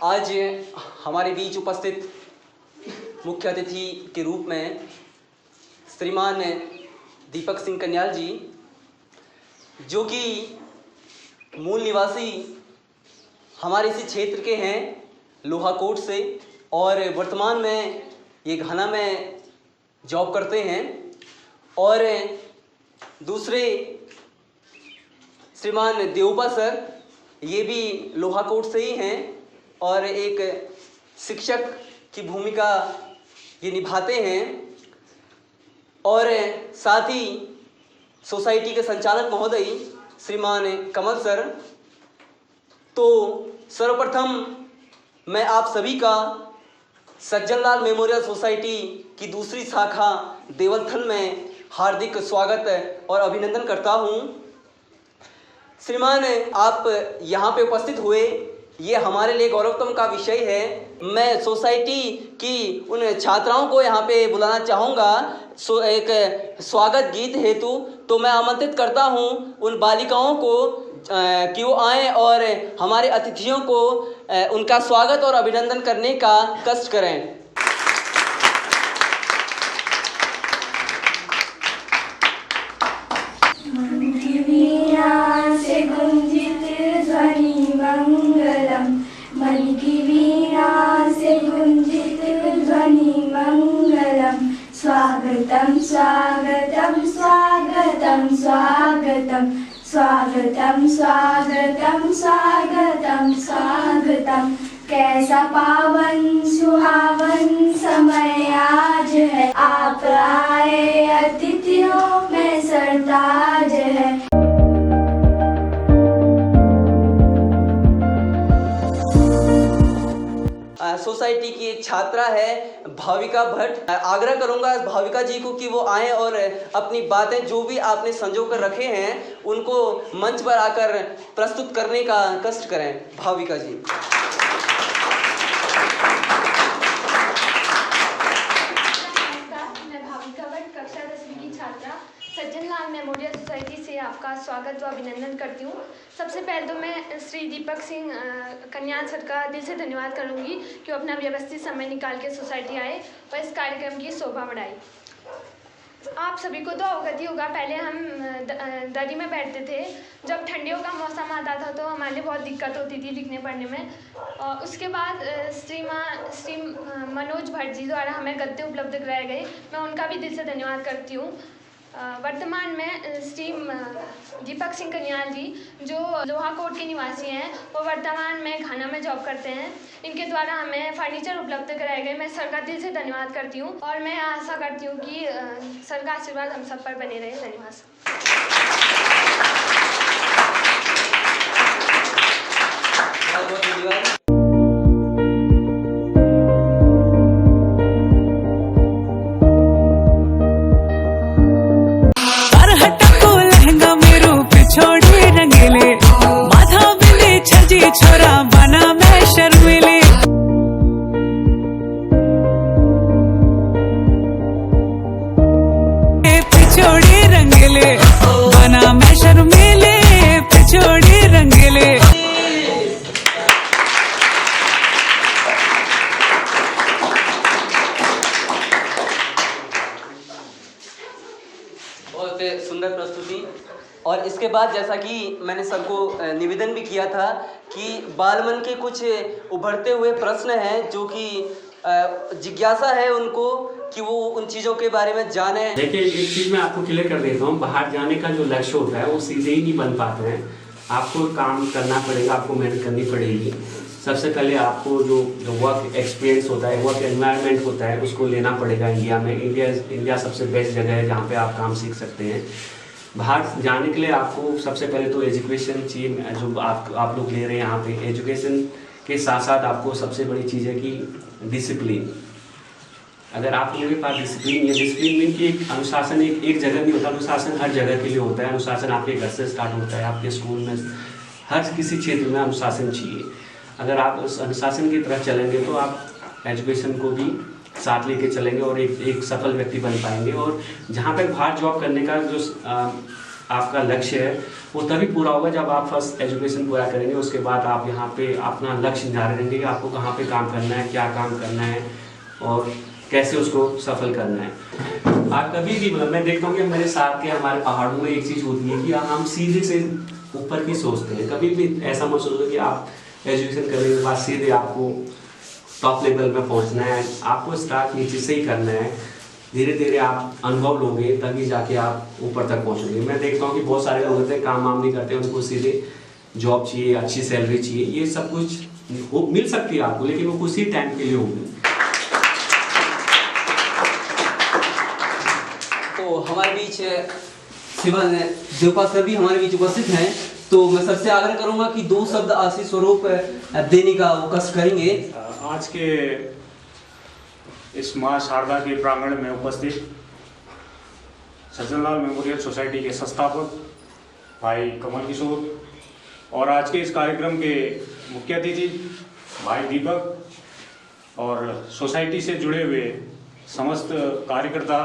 आज हमारे बीच उपस्थित मुख्य अतिथि के रूप में श्रीमान दीपक सिंह कन्याल जी, जो कि मूल निवासी हमारे इसी क्षेत्र के हैं, लोहाकोट से, और वर्तमान में ये घाना में जॉब करते हैं। और दूसरे श्रीमान देवपा सर, ये भी लोहाकोट से ही हैं और एक शिक्षक की भूमिका ये निभाते हैं। और साथ ही सोसाइटी के संचालक महोदय श्रीमान कमल सर। तो सर्वप्रथम मैं आप सभी का सज्जनलाल मेमोरियल सोसाइटी की दूसरी शाखा देवलथल में हार्दिक स्वागत और अभिनंदन करता हूं। श्रीमान, आप यहाँ पे उपस्थित हुए, ये हमारे लिए गौरवतम का विषय है। मैं सोसाइटी की उन छात्राओं को यहाँ पे बुलाना चाहूँगा एक स्वागत गीत हेतु। तो मैं आमंत्रित करता हूँ उन बालिकाओं को कि वो आएँ और हमारे अतिथियों को उनका स्वागत और अभिनंदन करने का कष्ट करें। से गुंजित ध्वनि मंगलम, मन की वीणा से गुंजित ध्वनि मंगलम। स्वागतम स्वागतम स्वागतम स्वागतम स्वागतम स्वागतम स्वागतम स्वागतम। कैसा पावन सुहावन समय आज है, आप आए अतिथियों में सरताज है। सोसाइटी की एक छात्रा है भाविका भट्ट। आग्रह करूंगा भाविका जी को कि वो आएं और अपनी बातें जो भी आपने संजो कर रखे हैं उनको मंच पर आकर प्रस्तुत करने का कष्ट करें। भाविका जी। मैं भाविका भट्ट, कक्षा 10वीं की छात्रा, सज्जनलाल मेमोरियल सोसाइटी से आपका स्वागत व अभिनंदन करती हूँ। सबसे पहले तो मैं श्री दीपक सिंह कन्याल सर का दिल से धन्यवाद करूँगी कि वो अपना व्यवस्थित समय निकाल के सोसाइटी आए और इस कार्यक्रम की शोभा बढ़ाई। आप सभी को तो अवगत ही होगा, पहले हम दरी में बैठते थे। जब ठंडियों का मौसम आता था तो हमारे लिए बहुत दिक्कत होती थी लिखने पढ़ने में। और उसके बाद श्री मनोज भट्ट जी द्वारा हमें गद्दे उपलब्ध कराए गए, मैं उनका भी दिल से धन्यवाद करती हूँ। वर्तमान में श्री दीपक सिंह कन्याल जी, जो लोहाकोट के निवासी हैं, वो वर्तमान में घाना में जॉब करते हैं। इनके द्वारा हमें फर्नीचर उपलब्ध कराए गए, मैं सर का दिल से धन्यवाद करती हूँ और मैं आशा करती हूँ कि सर का आशीर्वाद हम सब पर बने रहे। धन्यवाद। बहुत धन्यवाद। छोरा बना मैं शर्मिले, पिछोड़ी रंगीले, बना मैं शर्मिले, पिछोड़ी रंगीले। बहुत सुंदर प्रस्तुति। और इसके बाद जैसा कि मैंने सबको निवेदन भी किया था कि बालमन के कुछ उभरते हुए प्रश्न हैं जो कि जिज्ञासा है उनको कि वो उन चीज़ों के बारे में जाने। देखिए, एक चीज़ मैं आपको क्लियर कर देता हूँ, बाहर जाने का जो लक्ष्य होता है वो सीधे ही नहीं बन पाते हैं। आपको काम करना पड़ेगा, आपको मेहनत करनी पड़ेगी। सबसे पहले आपको जो वर्क एक्सपीरियंस होता है, वर्क एनवायरनमेंट होता है, उसको लेना पड़ेगा इंडिया में। इंडिया सबसे बेस्ट जगह है जहाँ पे आप काम सीख सकते हैं। बाहर जाने के लिए आपको सबसे पहले तो एजुकेशन चाहिए, जो आप लोग ले रहे हैं यहाँ पे। एजुकेशन के साथ साथ आपको सबसे बड़ी चीज़ है कि डिसिप्लिन। अगर आप लोगों के पास डिसिप्लिन है, डिसिप्लिन मीन कि एक अनुशासन एक जगह नहीं होता, अनुशासन हर जगह के लिए होता है। अनुशासन आपके घर से स्टार्ट होता है, आपके स्कूल में, हर किसी क्षेत्र में अनुशासन चाहिए। अगर आप उस अनुशासन की तरफ चलेंगे तो आप एजुकेशन को भी साथ लेके चलेंगे और एक सफल व्यक्ति बन पाएंगे। और जहाँ तक बाहर जॉब करने का जो आपका लक्ष्य है वो तभी पूरा होगा जब आप फर्स्ट एजुकेशन पूरा करेंगे। उसके बाद आप यहाँ पे अपना लक्ष्य निर्धारित करेंगे कि आपको कहाँ पे काम करना है, क्या काम करना है और कैसे उसको सफल करना है। आप कभी भी मतलब मैं देखता हूँ कि मेरे साथ के हमारे पहाड़ों में एक चीज़ होती है कि हम सीधे से ऊपर की सोचते हैं। कभी भी ऐसा मत सोचो कि आप एजुकेशन करने के बाद सीधे आपको टॉप लेवल में पहुँचना है। आपको स्टार्ट नीचे से ही करना है। धीरे धीरे आप अनुभव लोगे तभी जाके आप ऊपर तक पहुँचोगे। मैं देखता हूँ कि बहुत सारे लोग होते हैं काम वाम नहीं करते, उनको सीधे जॉब चाहिए, अच्छी सैलरी चाहिए, ये सब कुछ मिल सकती है आपको, लेकिन वो कुछ ही टाइम के लिए होगी। तो हमारे बीच श्रीमान देवपाल सर भी हमारे बीच उपस्थित हैं, तो मैं सबसे आग्रह करूंगा कि 2 शब्द आशीष स्वरूप देने का वो कष्ट करेंगे। आज के इस माँ शारदा के प्रांगण में उपस्थित सज्जन लाल मेमोरियल सोसाइटी के संस्थापक भाई कमल किशोर और आज के इस कार्यक्रम के मुख्य अतिथि भाई दीपक और सोसाइटी से जुड़े हुए समस्त कार्यकर्ता,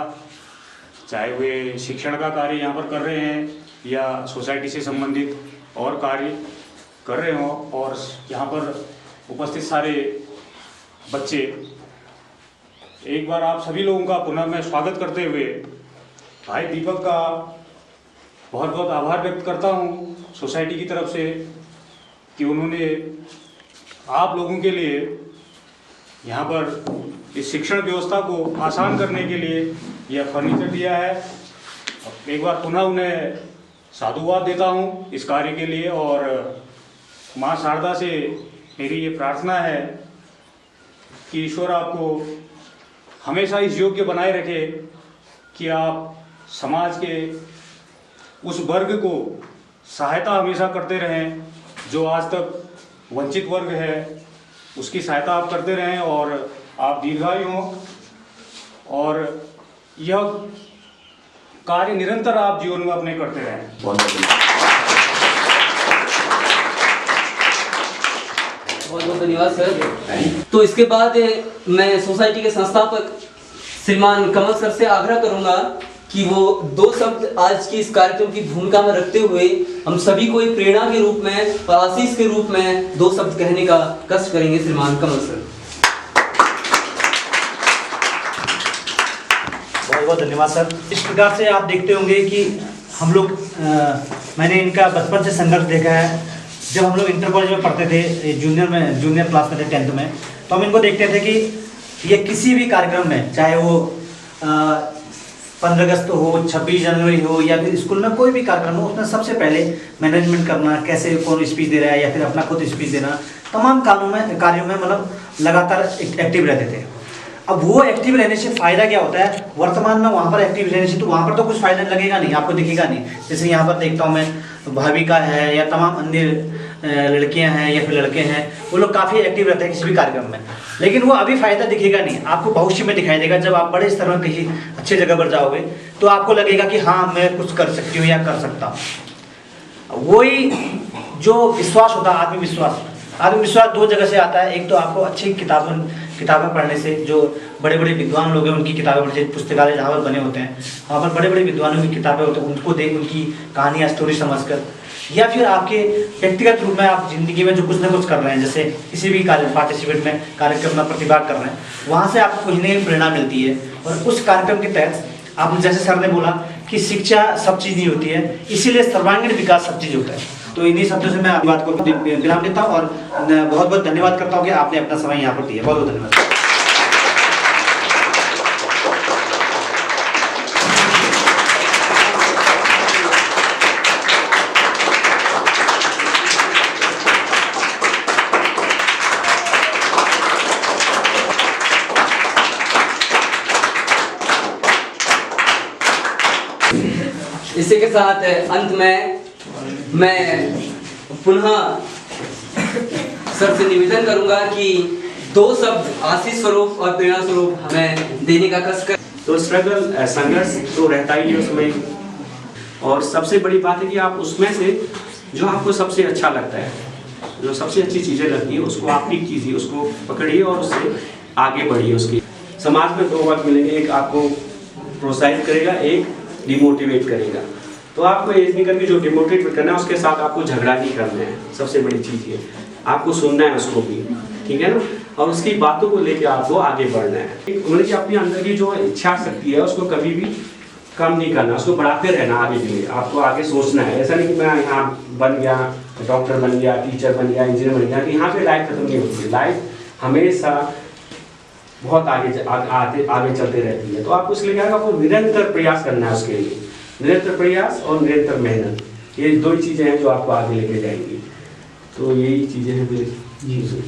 चाहे वे शिक्षण का कार्य यहाँ पर कर रहे हैं या सोसाइटी से संबंधित और कार्य कर रहे हों, और यहाँ पर उपस्थित सारे बच्चे, एक बार आप सभी लोगों का पुनः मैं स्वागत करते हुए भाई दीपक का बहुत बहुत आभार व्यक्त करता हूँ सोसाइटी की तरफ से कि उन्होंने आप लोगों के लिए यहाँ पर इस शिक्षण व्यवस्था को आसान करने के लिए यह फर्नीचर दिया है। एक बार पुनः उन्हें साधुवाद देता हूँ इस कार्य के लिए, और माँ शारदा से मेरी ये प्रार्थना है कि ईश्वर आपको हमेशा इस योग्य बनाए रखे कि आप समाज के उस वर्ग को सहायता हमेशा करते रहें जो आज तक वंचित वर्ग है, उसकी सहायता आप करते रहें और आप दीर्घायु हों, और यह कार्य निरंतर आप जीवन में अपने करते रहें। बहुत बहुत धन्यवाद सर। तो इसके बाद मैं सोसाइटी के संस्थापक श्रीमान कमल सर से आग्रह करूंगा कि वो 2 शब्द आज की इस कार्यक्रम की भूमिका में रखते हुए हम सभी को एक प्रेरणा के रूप में और आशीष के रूप में 2 शब्द कहने का कष्ट करेंगे। श्रीमान कमल सर। बहुत बहुत धन्यवाद सर। इस प्रकार से आप देखते होंगे कि हम लोग मैंने इनका बचपन से संघर्ष देखा है। जब हम लोग इंटर कॉलेज में पढ़ते थे, जूनियर क्लास में थे 10th में, तो हम इनको देखते थे कि ये किसी भी कार्यक्रम में, चाहे वो 15 अगस्त हो, 26 जनवरी हो या फिर स्कूल में कोई भी कार्यक्रम हो, उसमें सबसे पहले मैनेजमेंट करना, कैसे कौन स्पीच दे रहा है या फिर अपना खुद स्पीच देना, तमाम कार्यों में मतलब लगातार एक्टिव रहते थे। अब वो एक्टिव रहने से फ़ायदा क्या होता है, वर्तमान में वहाँ पर एक्टिव रहने से तो वहाँ पर तो कुछ फ़ायदा लगेगा नहीं, आपको दिखेगा नहीं। जैसे यहाँ पर देखता हूँ मैं, भाविका है या तमाम अन्य लड़कियां हैं या फिर लड़के हैं, वो लोग काफ़ी एक्टिव रहते हैं किसी भी कार्यक्रम में, लेकिन वो अभी फ़ायदा दिखेगा नहीं, आपको भविष्य में दिखाई देगा। जब आप बड़े स्तर में कहीं अच्छी जगह पर जाओगे तो आपको लगेगा कि हाँ मैं कुछ कर सकती हूँ या कर सकता हूँ। वही जो विश्वास होता है, आत्मविश्वास 2 जगह से आता है। एक तो आपको अच्छी किताबें पढ़ने से, जो बड़े बड़े विद्वान लोग हैं उनकी किताबें पढ़ने से, पुस्तकालय जहाँ पर बने होते हैं वहाँ पर बड़े बड़े विद्वानों की किताबें होती हैं, उनको देख उनकी कहानियाँ स्टोरी समझकर, या फिर आपके व्यक्तिगत रूप में आप जिंदगी में जो कुछ ना कुछ कर रहे हैं, जैसे किसी भी पार्टिसिपेट में कार्यक्रम में प्रतिभाग कर रहे हैं, वहाँ से आपको कुछ नई प्रेरणा मिलती है। और उस कार्यक्रम के तहत आप, जैसे सर ने बोला कि शिक्षा सब चीज़ नहीं होती है, इसीलिए सर्वांगीण विकास सब चीज़ होता है। तो इन्हीं शब्दों से मैं आपकी बात को विराम देता हूँ और बहुत बहुत धन्यवाद करता हूँ कि आपने अपना समय यहाँ पर दिया। बहुत बहुत धन्यवाद। इसी के साथ अंत में मैं पुनः सर से निवेदन करूंगा कि 2 शब्द आशीष स्वरूप और प्रेरणा स्वरूप हमें देने का कष्ट कर। तो स्ट्रगल, संघर्ष तो रहता ही है उसमें, और सबसे बड़ी बात है कि आप उसमें से जो आपको सबसे अच्छा लगता है, जो सबसे अच्छी चीज़ें लगती है, उसको आप पिक कीजिए, उसको पकड़िए और उससे आगे बढ़िए। उसकी समाज में 2 वर्ग मिलेंगे, एक आपको प्रोत्साहित करेगा, एक डिमोटिवेट करेगा। तो आपको ये नहीं करके जो डिमोटिवेट करना है उसके साथ आपको झगड़ा नहीं करना है, सबसे बड़ी चीज़ ये। आपको सुनना है उसको भी, ठीक है ना, और उसकी बातों को लेके आपको आगे बढ़ना है। मतलब कि अपने अंदर की जो इच्छा शक्ति है उसको कभी भी कम नहीं करना, उसको बढ़ाते रहना आगे के लिए। आपको आगे सोचना है, ऐसा नहीं कि मैं यहाँ बन गया, डॉक्टर बन गया, टीचर बन गया, इंजीनियर बन गया, यहाँ पे लाइफ खत्म नहीं होती है। लाइफ हमेशा बहुत आगे चलते रहती है। तो आपको इसलिए क्या, आपको निरंतर प्रयास करना है उसके लिए, निरंतर प्रयास और निरंतर मेहनत, ये दो ही चीज़ें हैं जो आपको आगे लेके जाएंगी। तो यही चीज़ें हैं मेरी। जी।